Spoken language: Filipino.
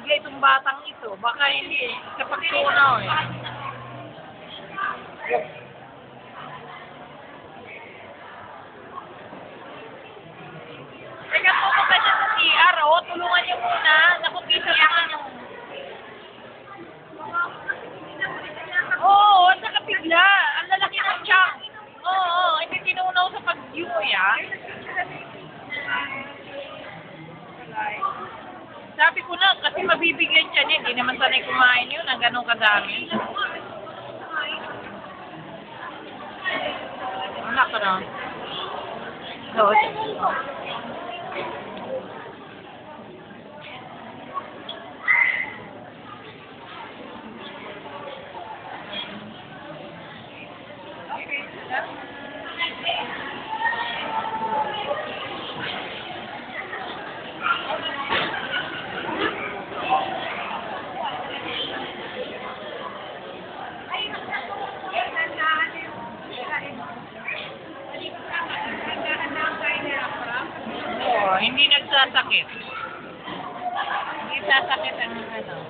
talaga itong batang ito. Baka hindi, sa pagtunaw eh. Teka, pumunta siya sa CR, oh. Tulungan niyo muna. Naku, pisa naman yung... Oo, at saka bigla. Ang lalaki ng tiyan. Oo, hindi tinunaw sa pag-view, ah. Sabi ko na, kasi mabibigyan siya niya. Hindi naman sanay kumain yun. Ang ganun kadami. Anak ka na. Oo. Oo, hindi nagsasakit. Hindi sasakit ang ano.